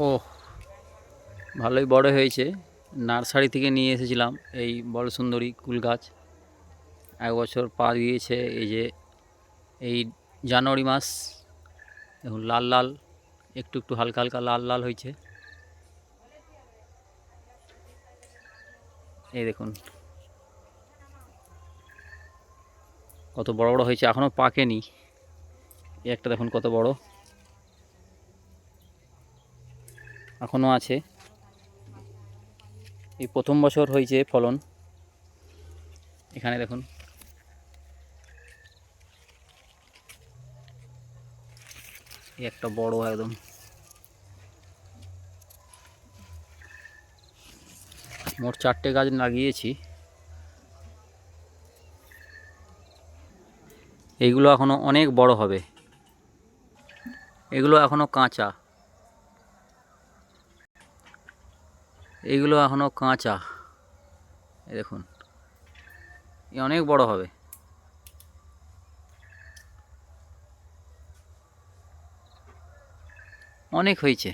ও, ভালোই বড় হয়েছে। নার্সারি থেকে নিয়ে এসেছিলাম এই বড় সুন্দরী কুল গাছ। 1 বছর পা দিয়েছে এই যে এই জানুয়ারি মাস। দেখুন লাল লাল, একটু একটু হালকা হালকা লাল লাল হয়েছে। এই দেখুন কত বড় বড় হয়েছে, এখনো পাকেনি। এই একটা দেখুন কত বড়, এখনো আছে। এই প্রথম বছর হয়েছে ফলন। এখানে দেখুন এই একটা বড় একদম। মোট 4টে গাছ লাগিয়েছি। এইগুলো এখনো অনেক বড় হবে, এগুলো এখনো কাঁচা, এইগুলো এখনো কাঁচা। এই দেখুন এ অনেক বড় হবে। অনেক হয়েছে,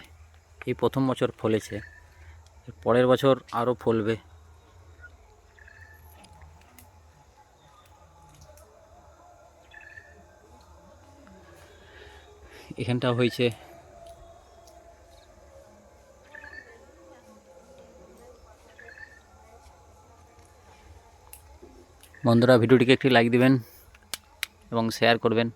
এই প্রথম বছর ফলেছে, পরের বছর আরও ফলবে। এখানটা হয়েছে। বন্ধুরা ভিডিওটিকে একটি লাইক দিবেন এবং শেয়ার করবেন।